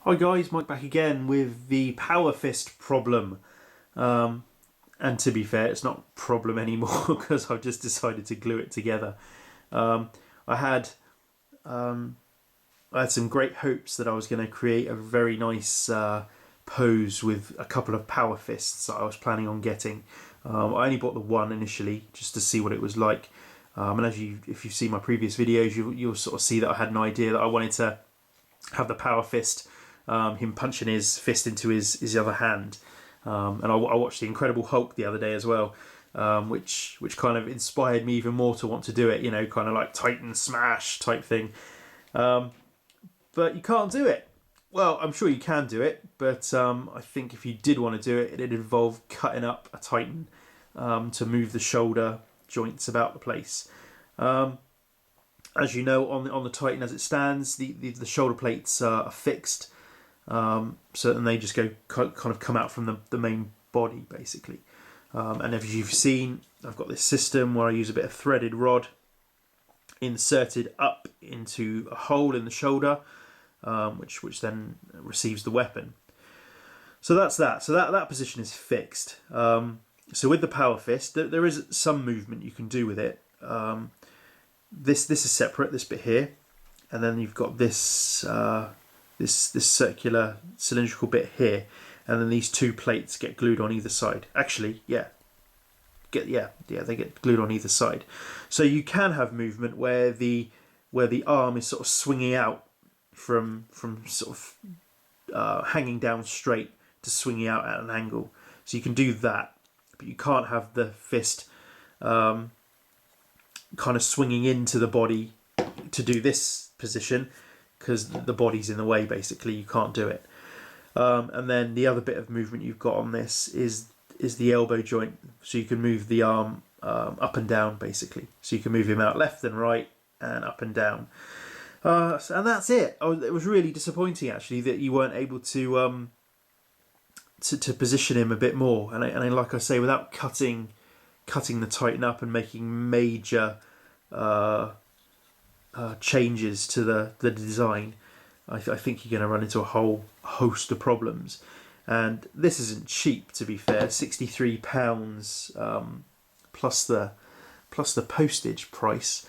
Hi guys, Mike back again with the Powerfist problem. And to be fair, it's not a problem anymore because I've just decided to glue it together. Um, I had I had some great hopes that I was going to create a very nice pose with a couple of Powerfists that I was planning on getting. I only bought the one initially just to see what it was like. And if you've seen my previous videos, you'll sort of see that I had an idea that I wanted to have the Power Fist, him punching his fist into his other hand. And I watched the Incredible Hulk the other day as well, which kind of inspired me even more to want to do it. You know, kind of like Titan Smash type thing. But you can't do it. Well, I'm sure you can do it, but I think if you did want to do it, it'd involve cutting up a Titan to move the shoulder joints about the place. As you know, on the Titan as it stands, the shoulder plates are fixed, so and they just go kind of come out from the main body basically. And as you've seen, I've got this system where I use a bit of threaded rod inserted up into a hole in the shoulder, which then receives the weapon. So that's that. So that position is fixed. So with the Power Fist, there is some movement you can do with it. This is separate, this bit here, and then you've got this this circular cylindrical bit here, and then these two plates get glued on either side. Actually, they get glued on either side. So you can have movement where the arm is sort of swinging out from sort of hanging down straight to swinging out at an angle. So you can do that, but you can't have the fist kind of swinging into the body to do this position because the body's in the way. Basically, you can't do it. And then the other bit of movement you've got on this is the elbow joint, so you can move the arm up and down basically. So you can move him out left and right and up and down. And that's it. It was really disappointing actually that you weren't able to position him a bit more. And like I say, without cutting the Titan up and making major changes to the design, I think you're going to run into a whole host of problems. And this isn't cheap, to be fair. £63 plus the postage price.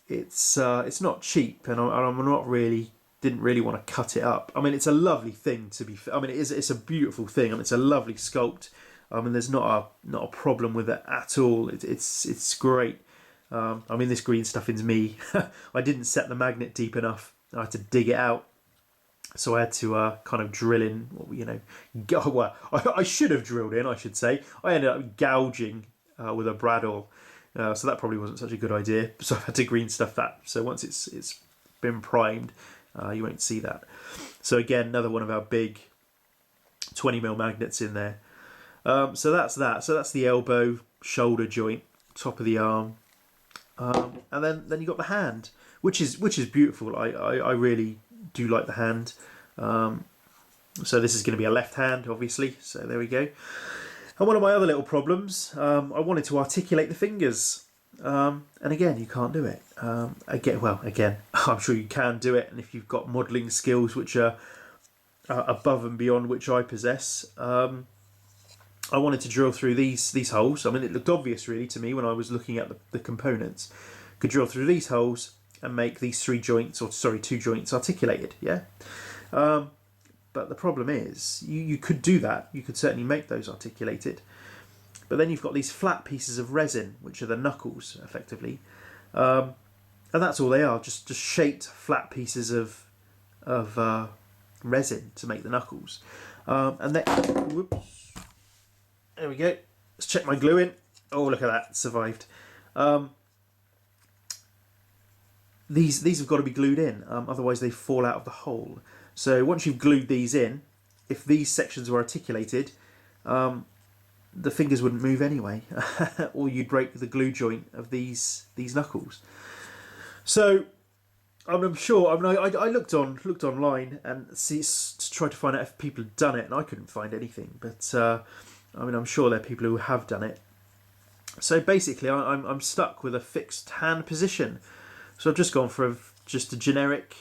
It's not cheap, and I'm didn't really want to cut it up. I mean, it's a lovely thing to be. I mean, it's a beautiful thing. I mean, it's a lovely sculpt. I mean, there's not a problem with it at all. It's great. I mean, this green stuff is me. I didn't set the magnet deep enough. I had to dig it out, so I had to kind of drill in. Well, I should have drilled in, I should say. I ended up gouging with a bradawl, so that probably wasn't such a good idea. So I had to green stuff that. So once it's been primed, you won't see that. So again, another one of our big 20mm magnets in there. So that's that. So that's the elbow, shoulder joint, top of the arm, and then you got the hand, which is beautiful. I really do like the hand. So this is going to be a left hand, obviously. So there we go. And one of my other little problems, I wanted to articulate the fingers, and again, you can't do it. Again, I'm sure you can do it, and if you've got modelling skills which are above and beyond which I possess. I wanted to drill through these holes. I mean, it looked obvious really to me when I was looking at the components. Could drill through these holes and make these two joints articulated, yeah? But the problem is, you could do that. You could certainly make those articulated. But then you've got these flat pieces of resin, which are the knuckles, effectively. And that's all they are, just shaped flat pieces of resin to make the knuckles. And then, whoops. There we go. Let's check my glue in. Oh, look at that, survived. These have got to be glued in, otherwise they fall out of the hole. So once you've glued these in, if these sections were articulated, the fingers wouldn't move anyway, or you'd break the glue joint of these knuckles. So I'm sure. I mean, I looked online and tried to find out if people had done it, and I couldn't find anything. But I mean, I'm sure there are people who have done it. So basically, I'm stuck with a fixed hand position. So I've just gone for just a generic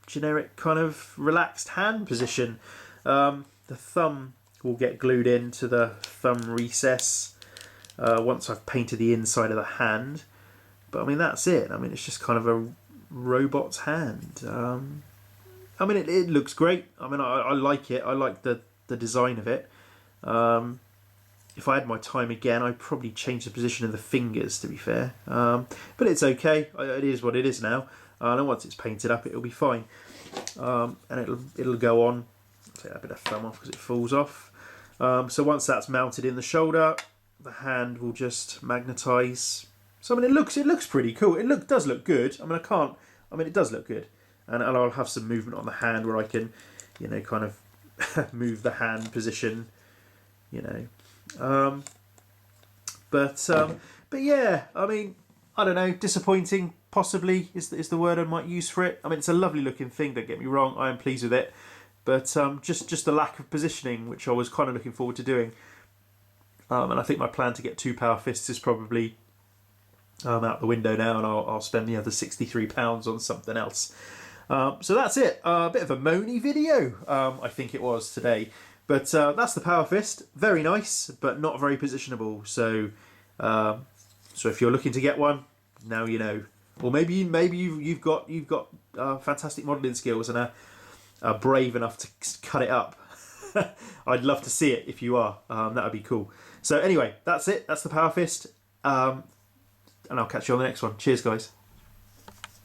generic kind of relaxed hand position. The thumb will get glued into the thumb recess once I've painted the inside of the hand. But I mean, that's it. I mean, it's just kind of a robot's hand. I mean, it looks great. I mean, I like it. I like the design of it. If I had my time again, I'd probably change the position of the fingers, to be fair. But it's okay. It is what it is now. And once it's painted up, it'll be fine. And it'll go on. Take that bit of thumb off because it falls off. So once that's mounted in the shoulder, the hand will just magnetise. So I mean, it looks pretty cool. It does look good. I mean, it does look good. And I'll have some movement on the hand where I can, you know, kind of move the hand position, you know. But yeah, I mean, I don't know, disappointing possibly is the word I might use for it. I mean, it's a lovely looking thing, don't get me wrong, I am pleased with it, but just the lack of positioning, which I was kind of looking forward to doing. And I think my plan to get 2 Powerfists is probably out the window now, and I'll spend the other £63 on something else. So that's it, a bit of a moany video, I think it was today. But that's the Powerfist. Very nice, but not very positionable. So, so if you're looking to get one, now you know. Or maybe you've got fantastic modelling skills and are brave enough to cut it up. I'd love to see it if you are. That would be cool. So anyway, that's it. That's the Powerfist. And I'll catch you on the next one. Cheers, guys.